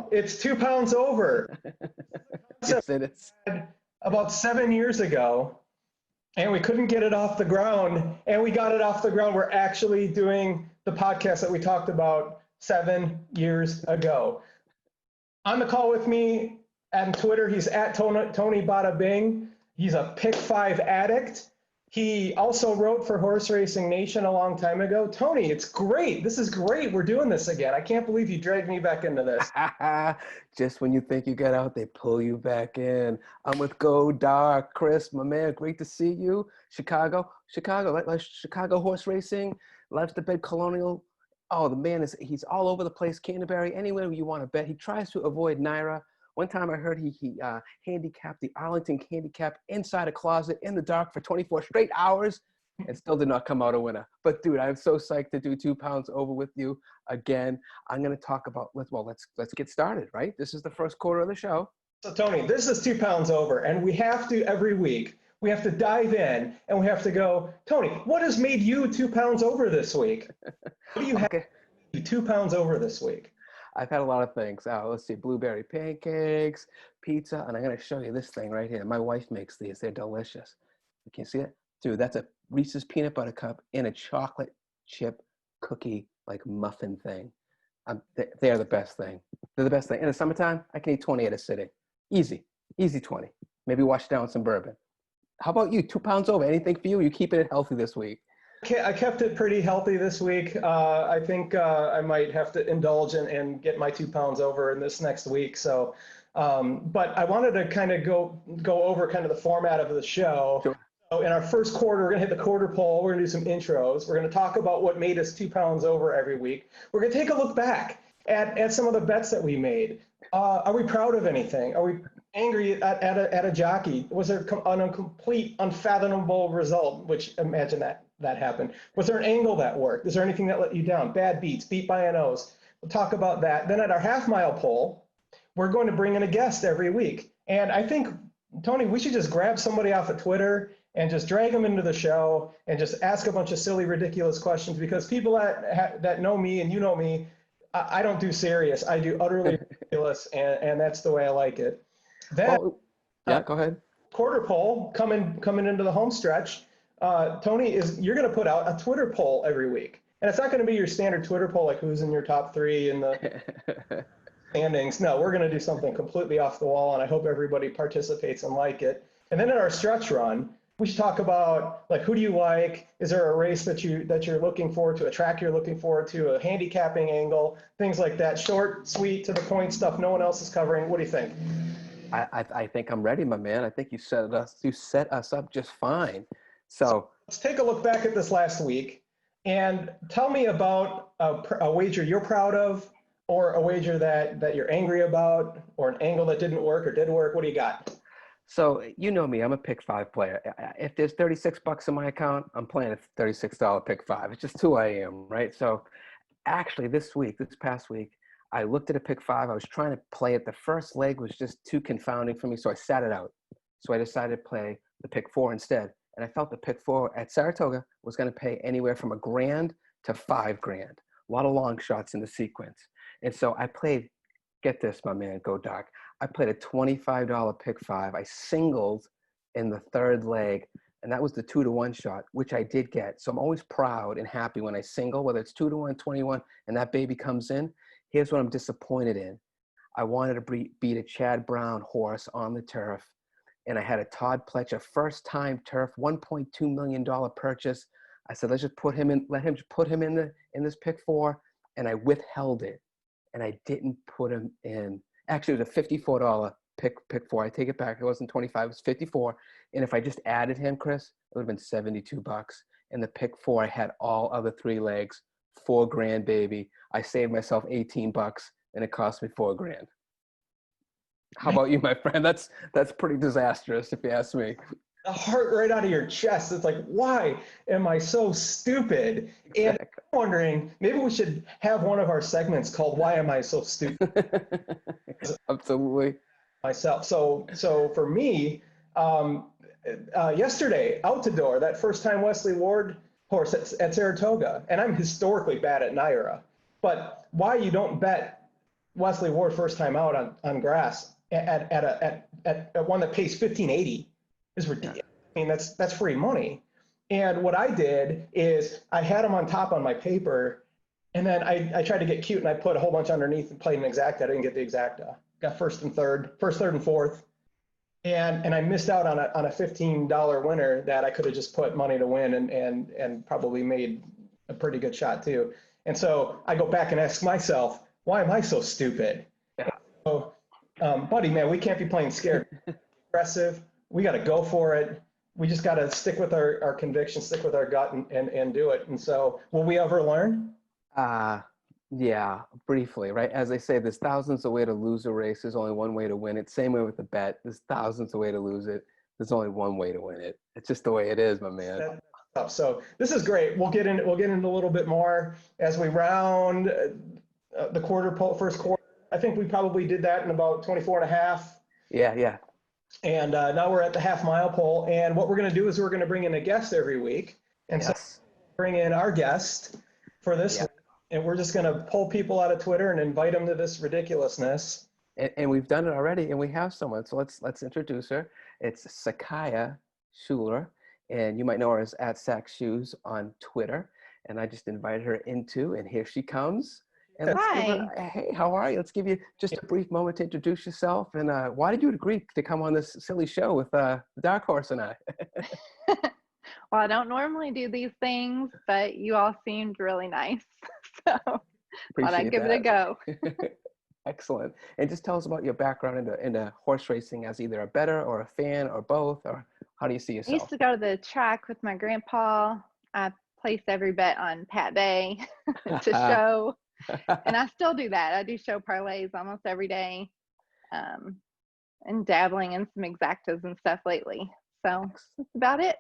know, it's 2 pounds over. Yes, it is. About 7 years ago, and we couldn't get it off the ground, and we got it off the ground. We're actually doing the podcast that we talked about 7 years ago. On the call with me on Twitter, he's at Tony Bada Bing. He's a Pick 5 addict. He also wrote for Horse Racing Nation a long time ago. Tony, it's great. This is great. We're doing this again. I can't believe you dragged me back into this. Just when you think you got out, they pull you back in. I'm with Go Dark. Chris, my man, great to see you. Chicago, like Chicago horse racing, Life's the Bed Colonial. Oh, the man he's all over the place. Canterbury, anywhere you want to bet. He tries to avoid NYRA. One time I heard he handicapped the Arlington Handicap inside a closet in the dark for 24 straight hours and still did not come out a winner. But dude, I'm so psyched to do 2 pounds over with you again. I'm going to talk about, let's get started, right? This is the first quarter of the show. So Tony, this is 2 pounds over, and we have to every week, we have to dive in and we have to go, Tony, what has made you 2 pounds over this week? What do you have 2 pounds over this week? I've had a lot of things. Let's see, blueberry pancakes, pizza, and I'm going to show you this thing right here. My wife makes these. They're delicious. You can see it? Dude, that's a Reese's peanut butter cup in a chocolate chip cookie, like muffin thing. They're the best thing. They're the best thing. In the summertime, I can eat 20 at a sitting. Easy 20. Maybe wash down some bourbon. How about you? 2 pounds over. Anything for you? You keeping it healthy this week? I kept it pretty healthy this week. I think I might have to indulge and get my 2 pounds over in this next week. So, but I wanted to kind of go over kind of the format of the show. Sure. So in our first quarter, we're going to hit the quarter poll. We're going to do some intros. We're going to talk about what made us 2 pounds over every week. We're going to take a look back at some of the bets that we made. Are we proud of anything? Are we angry at a jockey? Was there a complete unfathomable result? Which imagine that happened. Was there an angle that worked? Is there anything that let you down? Bad beats, beat by a nose. We'll talk about that. Then at our half mile poll, we're going to bring in a guest every week. And I think, Tony, we should just grab somebody off of Twitter and just drag them into the show and just ask a bunch of silly, ridiculous questions, because people that know me and you know me, I don't do serious. I do utterly ridiculous, and that's the way I like it. Then, go ahead. Quarter poll coming into the home stretch. Tony, you're going to put out a Twitter poll every week. And it's not going to be your standard Twitter poll, like who's in your top 3 in the standings. No, we're going to do something completely off the wall, and I hope everybody participates and like it. And then in our stretch run, we should talk about, like, who do you like? Is there a race that you're looking forward to, a track you're looking forward to, a handicapping angle, things like that. Short, sweet, to the point stuff no one else is covering. What do you think? I think I'm ready, my man. I think you set us up just fine. So let's take a look back at this last week and tell me about a wager you're proud of, or a wager that you're angry about, or an angle that didn't work or did work. What do you got? So you know me, I'm a pick 5 player. If there's $36 in my account, I'm playing a $36 pick 5. It's just who I am, right? So actually this past week, I looked at a pick 5. I was trying to play it. The first leg was just too confounding for me, so I sat it out. So I decided to play the pick 4 instead. And I felt the pick 4 at Saratoga was going to pay anywhere from $1,000 to $5,000. A lot of long shots in the sequence. And so I played, get this, my man, Go Dark. I played a $25 pick 5. I singled in the third leg, and that was the 2-to-1 shot, which I did get. So I'm always proud and happy when I single, whether it's 2-to-1, 21, and that baby comes in. Here's what I'm disappointed in. I wanted to beat a Chad Brown horse on the turf, and I had a Todd Pletcher first-time turf, $1.2 million purchase. I said, let him put him in this pick 4, and I withheld it, and I didn't put him in. Actually, it was a $54 pick 4. I take it back. It wasn't 25. It was 54. And if I just added him, Chris, it would have been $72. And the pick 4, I had all other 3 legs, $4,000, baby. I saved myself $18, and it cost me $4,000. How about you, my friend? That's pretty disastrous, if you ask me. The heart right out of your chest. It's like, why am I so stupid? Exactly. And I'm wondering, maybe we should have one of our segments called "Why Am I So Stupid?" Absolutely. Myself. So for me, yesterday, out the door, that first time Wesley Ward horse at Saratoga, and I'm historically bad at NYRA, but why you don't bet Wesley Ward first time out on grass at one that pays 1580 is Yeah. ridiculous. I mean, that's free money. And what I did is I had him on top on my paper, and then I tried to get cute and I put a whole bunch underneath and played an exacta. I didn't get the exacta. Got first, third, and fourth. And I missed out on a $15 winner that I could have just put money to win and probably made a pretty good shot too. And so I go back and ask myself, why am I so stupid? Yeah. So, buddy, man, we can't be playing scared. Aggressive. We got to go for it. We just got to stick with our convictions, stick with our gut, and do it. And so, will we ever learn? Yeah, briefly, right? As they say, there's thousands of ways to lose a race. There's only one way to win it. Same way with the bet. There's thousands of ways to lose it. There's only one way to win it. It's just the way it is, my man. That's tough. So this is great. We'll get into a little bit more as we round the first quarter. I think we probably did that in about 24 and a half. Yeah. And now we're at the half mile pole. And what we're going to do is we're going to bring in a guest every week. And so bring in our guest for this week. And we're just going to pull people out of Twitter and invite them to this ridiculousness. And we've done it already, and we have someone. So let's introduce her. It's Sakaya Schuler, and you might know her as @SackShoes on Twitter. And I just invited her into, and here she comes. And let's give her, hey, how are you? Let's give you just a brief moment to introduce yourself. And why did you agree to come on this silly show with Dark Horse and I? Well, I don't normally do these things, but you all seemed really nice. So thought I'd give it a go. Excellent. And just tell us about your background into horse racing as either a bettor or a fan or both, or how do you see yourself? I used to go to the track with my grandpa. I placed every bet on Pat Day to show. And I still do that. I do show parlays almost every day, and dabbling in some exactas and stuff lately. So that's about it.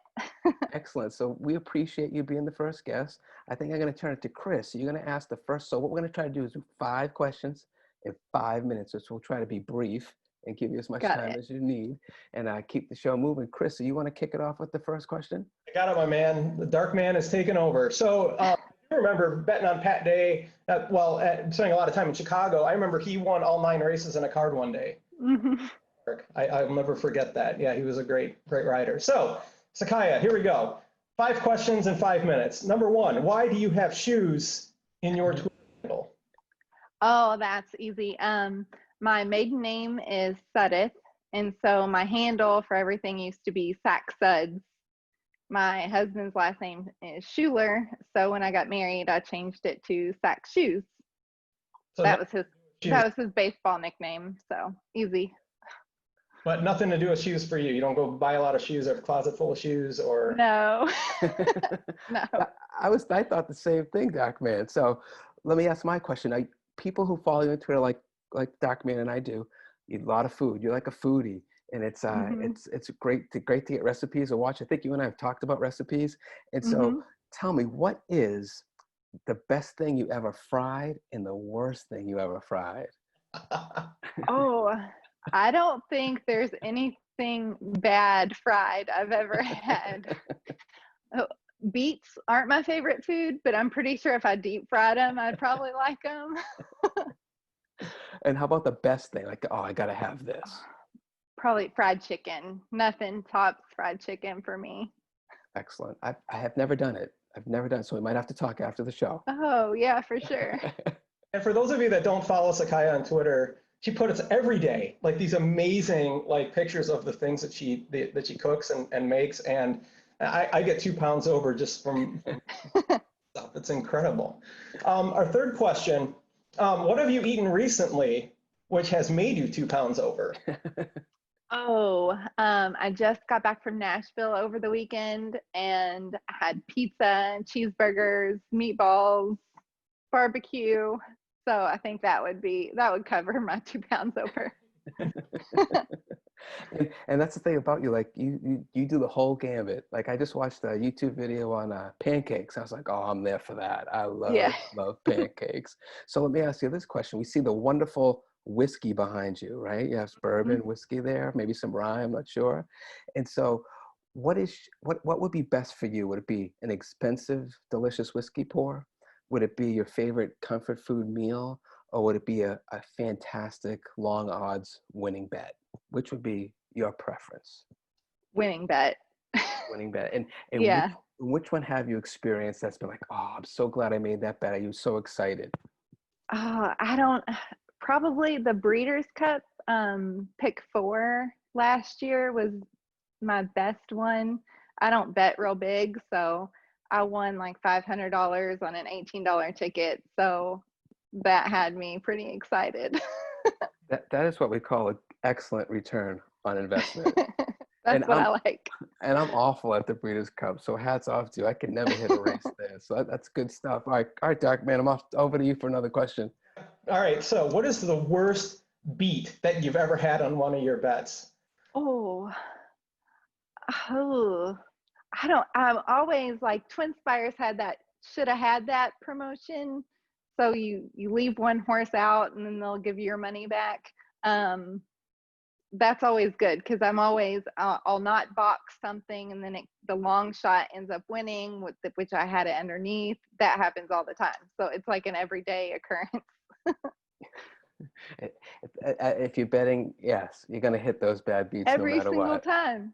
Excellent. So we appreciate you being the first guest. I think I'm going to turn it to Chris. You're going to ask the first. So what we're going to try to do is do 5 questions in 5 minutes. So we'll try to be brief and give you as much time as you need, and keep the show moving. Chris, so you want to kick it off with the first question? I got it, my man. The dark man has taken over. So I remember betting on Pat Day. Spending a lot of time in Chicago. I remember he won all 9 races in a card one day. Mm-hmm. I'll never forget that. Yeah, he was a great rider. So, Sakaya, here we go. 5 questions in 5 minutes. Number 1, why do you have shoes in your Twitter handle? Oh, that's easy. My maiden name is Sudeth, and so my handle for everything used to be Sack Suds. My husband's last name is Schuler, so when I got married, I changed it to Sack Shoes. So that was his baseball nickname. So easy. But nothing to do with shoes for you. You don't go buy a lot of shoes or a closet full of shoes or. No. No. I thought the same thing, Dark Man. So let me ask my question. People who follow you on Twitter, like Dark Man and I do, eat a lot of food. You're like a foodie, and it's great to get recipes or watch. I think you and I have talked about recipes. And so tell me, what is the best thing you ever fried and the worst thing you ever fried? Oh, I don't think there's anything bad fried I've ever had. Beets aren't my favorite food, but I'm pretty sure if I deep fried them, I'd probably like them. And how about the best thing? Like, oh, I got to have this. Probably fried chicken. Nothing tops fried chicken for me. Excellent. I have never done it. So we might have to talk after the show. Oh, yeah, for sure. And for those of you that don't follow Sakaya on Twitter, she puts every day like these amazing pictures of the things that she cooks and makes, and I get 2 pounds over just from stuff. It's incredible. Our third question: what have you eaten recently, which has made you 2 pounds over? I just got back from Nashville over the weekend, and I had pizza, cheeseburgers, meatballs, barbecue. So I think that would cover my 2 pounds over. and that's the thing about you, like you do the whole gambit. Like I just watched a YouTube video on pancakes. I was like, oh, I'm there for that. I love pancakes. So let me ask you this question. We see the wonderful whiskey behind you, right? You have bourbon, whiskey there, maybe some rye, I'm not sure. And so what would be best for you? Would it be an expensive, delicious whiskey pour? Would it be your favorite comfort food meal? or would it be a fantastic long odds winning bet? Which would be your preference? Winning bet. Winning bet. And Yeah. which one have you experienced that's been like, oh, I'm so glad I made that bet. I was so excited. I don't, probably the Breeders' Cup pick 4 last year was my best one. I don't bet real big, so I won like $500 on an $18 ticket. So that had me pretty excited. That is what we call an excellent return on investment. That's And what I like. And I'm awful at the Breeders' Cup, so hats off to you. I can never hit a race there. So that's good stuff. All right, Doc, man, I'm off over to you for another question. All right, so what is the worst beat that you've ever had on one of your bets? Oh, oh, I don't, I'm always like Twin Spires had that, should have had that promotion. So you leave one horse out and then they'll give you your money back. That's always good because I'm always, I'll not box something and then the long shot ends up winning, which I had it underneath. That happens all the time. So it's like an everyday occurrence. If you're betting, yes, you're going to hit those bad beats no Every matter single what. time.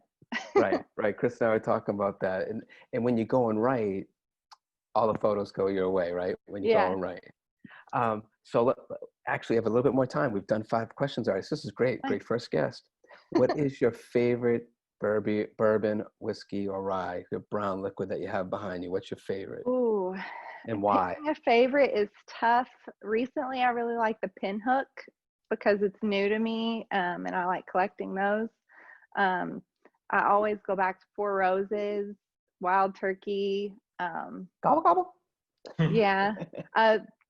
Right. Chris and I were talking about that. And when you're going right, all the photos go your way, right? When you're going right. So actually, have a little bit more time. We've done 5 questions already. So this is great. Great first guest. What is your favorite bourbon, whiskey, or rye, your brown liquid that you have behind you? What's your favorite? Ooh. And why? My favorite is tough. Recently, I really like the Pinhook because it's new to me, and I like collecting those. I always go back to Four Roses, Wild Turkey. Gobble, gobble. Yeah.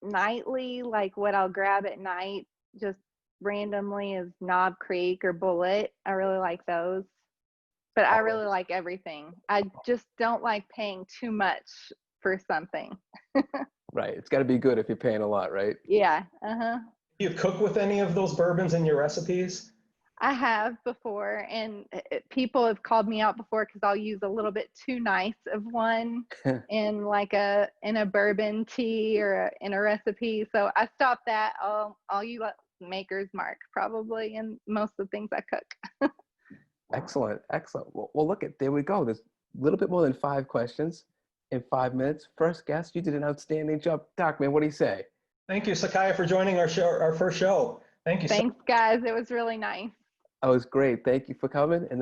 Nightly, like what I'll grab at night just randomly is Knob Creek or Bullet. I really like those. But I really like everything. I just don't like paying too much for something. Right. It's got to be good if you're paying a lot, right? Yeah. Do you cook with any of those bourbons in your recipes? I have before, and people have called me out before because I'll use a little bit too nice of one in a bourbon tea or in a recipe. So I stopped that. I'll use Maker's Mark probably in most of the things I cook. Excellent. Well, look there we go. There's a little bit more than 5 questions in 5 minutes. First guest, you did an outstanding job. Doc, man, what do you say? Thank you, Sakaya, for joining our show, our first show. Thank you. Thanks, guys. It was really nice. That was great. Thank you for coming. And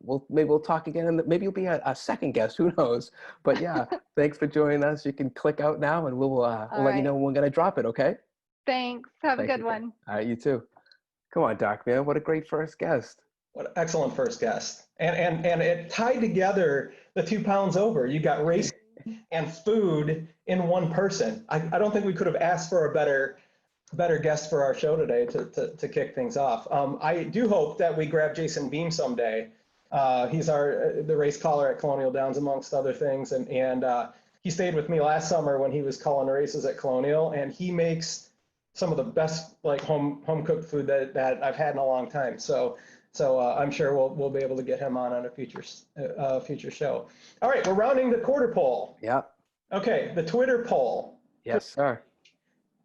we'll talk again. And maybe you'll be a second guest. Who knows? But yeah, thanks for joining us. You can click out now, and we'll let you know when we're gonna drop it. Okay. Thanks. Have a good one. All right, you too. Come on, Doc, man. What a great first guest. What an excellent first guest. And it tied together the 2 pounds over. You got racing and food in one person. I don't think we could have asked for a better guest for our show today to kick things off. I do hope that we grab Jason Beam someday. He's the race caller at Colonial Downs, amongst other things. And he stayed with me last summer when he was calling races at Colonial, and he makes some of the best like home cooked food that I've had in a long time. So I'm sure we'll be able to get him on a future show. All right, we're rounding the quarter pole. Yep. Okay, the Twitter poll. Yes, sir.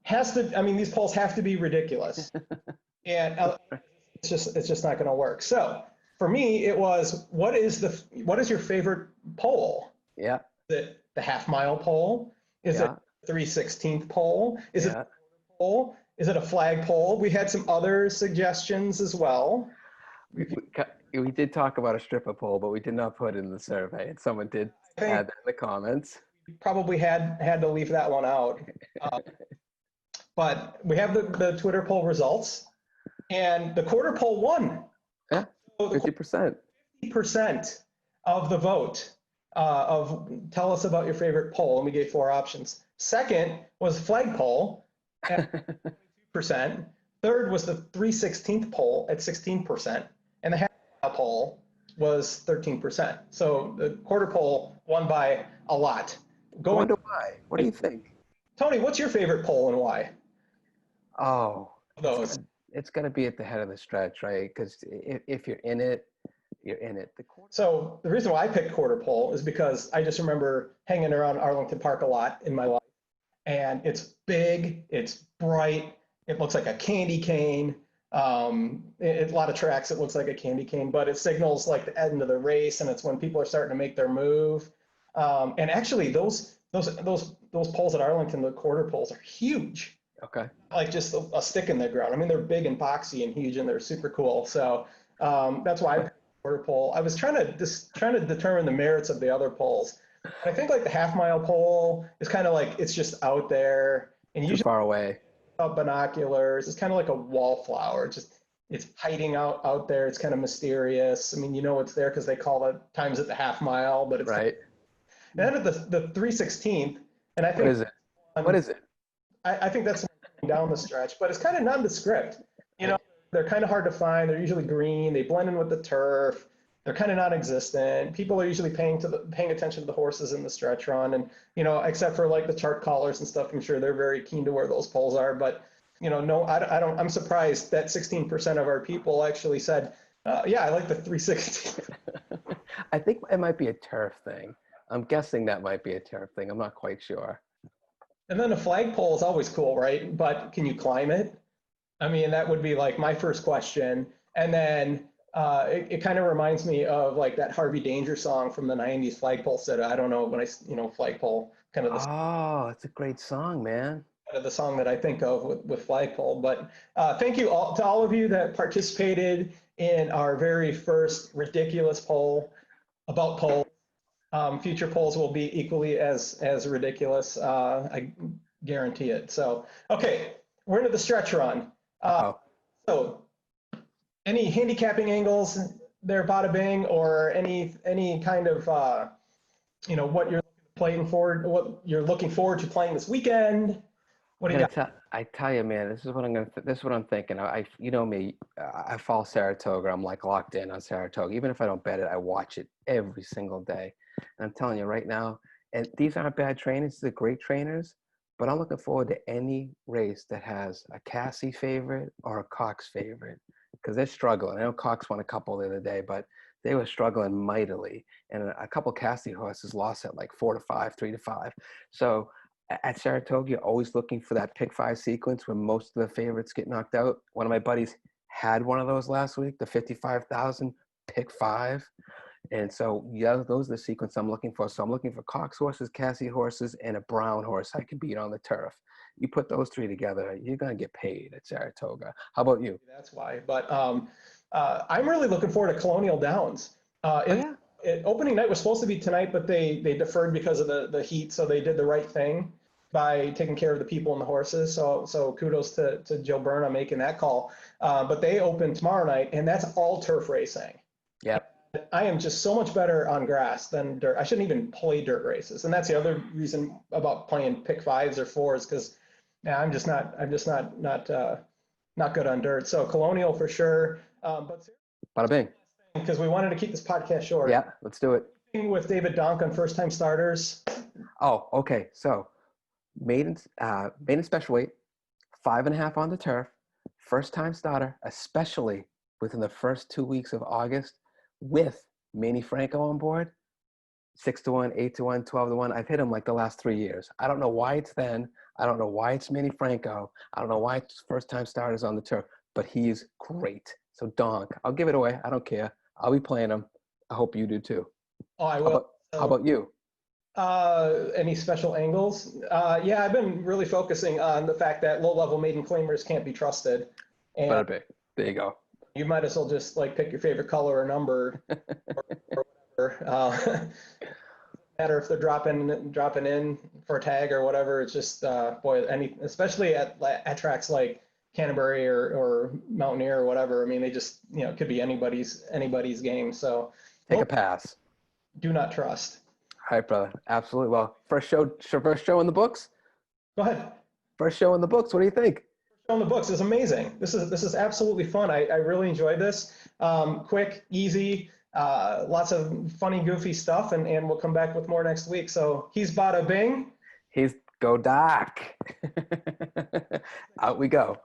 These polls have to be ridiculous, and it's just not going to work. So for me, it was what is your favorite poll? Yeah. Is it the half mile poll? Is it 3/16 poll? Is it a poll? Is it a flag poll? We had some other suggestions as well. We did talk about a stripper poll, but we did not put it in the survey, and someone did add that in the comments. Probably had to leave that one out. But we have the Twitter poll results, and the quarter poll won. Yeah, 50%. 50% of the vote tell us about your favorite poll, and we gave 4 options. Second was flag poll at 2%. Third was the 3/16 poll at 16%, and the half mile poll was 13%. So the quarter poll won by a lot. I wonder why. What do you think? Tony, what's your favorite poll and why? Oh, Those. It's going to be at the head of the stretch, right? Because if you're in it, you're in it. So the reason why I picked quarter pole is because I just remember hanging around Arlington Park a lot in my life. And it's big, it's bright, It looks like a candy cane. A lot of tracks, it looks like a candy cane, but it signals like the end of the race, and it's when people are starting to make their move. And actually, those poles at Arlington, the quarter poles, are huge. Okay. Like just a stick in the ground. I mean, they're big and boxy and huge, and they're super cool. So that's why I picked the quarter pole. I was trying to determine the merits of the other poles. I think like the half mile pole is kind of like it's just out there, and Too usually far away. binoculars. It's kind of like a wallflower. It's hiding out there. It's kind of mysterious. I mean, you know it's there because they call it times at the half mile, but it's Right. and then at the 3/16th, and I What think is it? What is it? I think that's down the stretch, but it's kind of nondescript. You know, they're kind of hard to find. They're usually green. They blend in with the turf. They're kind of non-existent. People are usually paying attention to the horses in the stretch run, and you know, except for like the chart callers and stuff, I'm sure they're very keen to where those poles are. But you know, no, I don't. I'm surprised that 16% of our people actually said, "Yeah, I like the 360." I think it might be a turf thing. I'm guessing that might be a turf thing. I'm not quite sure. And then a flagpole is always cool, right? But can you climb it? I mean, that would be like my first question. And then it kind of reminds me of like that Harvey Danger song from the 90s, Flagpole Sitta. I don't know when flagpole, Oh, it's a great song, man. kind of the song that I think of with flagpole. But thank you to all of you that participated in our very first ridiculous poll about polls. Future polls will be equally as ridiculous. I guarantee it. So, okay, we're into the stretch run. Oh, So, any handicapping angles there, Bada Bing, or any kind of what you're looking forward to playing this weekend? What do you got? I tell you, man, this is what this is what I'm thinking. You know me, I follow Saratoga. I'm like locked in on Saratoga. Even if I don't bet it, I watch it every single day. And I'm telling you right now, and these aren't bad trainers. These are great trainers. But I'm looking forward to any race that has a Cassie favorite or a Cox favorite because they're struggling. I know Cox won a couple the other day, but they were struggling mightily. And a couple Cassie horses lost at like 4-5, 3-5. So at Saratoga, you're always looking for that pick five sequence where most of the favorites get knocked out. One of my buddies had one of those last week, the 55,000 pick five. And so, yeah, those are the sequence I'm looking for. So I'm looking for Cox horses, Cassie horses, and a brown horse I can beat on the turf. You put those three together, you're going to get paid at Saratoga. How about you? That's why. But I'm really looking forward to Colonial Downs. Yeah. Opening night was supposed to be tonight, but they deferred because of the heat. So they did the right thing by taking care of the people and the horses. So kudos to Joe Byrne on making that call. But they open tomorrow night, and that's all turf racing. Yep. I am just so much better on grass than dirt. I shouldn't even play dirt races, and that's the other reason about playing pick fives or fours because I'm just not good on dirt. So Colonial for sure. But Bada bing. because we wanted to keep this podcast short. Yeah, let's do it. With David Donk on first time starters. Oh, okay. So maiden special weight, 5.5 on the turf, first time starter, especially within the first 2 weeks of August with Manny Franco on board, 6-1, 8-1, 12-1. I've hit him like the last 3 years. I don't know why it's then. I don't know why it's Manny Franco. I don't know why it's first time starters on the turf, but he's great. So Donk, I'll give it away. I don't care. I'll be playing him. I hope you do too. Oh, I will. How about you? Any special angles? Yeah, I've been really focusing on the fact that low-level maiden claimers can't be trusted. And Bada bing. There you go. you might as well just like pick your favorite color or number or whatever. Matter if they're dropping in for a tag or whatever. It's just boy, especially at tracks like Canterbury or Mountaineer or whatever. I mean, they just it could be anybody's game. So Take a pass. do not trust. All right, brother. Absolutely. Well, first show in the books. Go ahead. First show in the books. What do you think? On the books is amazing. This is absolutely fun. I really enjoyed this. Quick, easy, lots of funny, goofy stuff, and we'll come back with more next week. So he's Bada Bing. He's Go Doc. Out we go.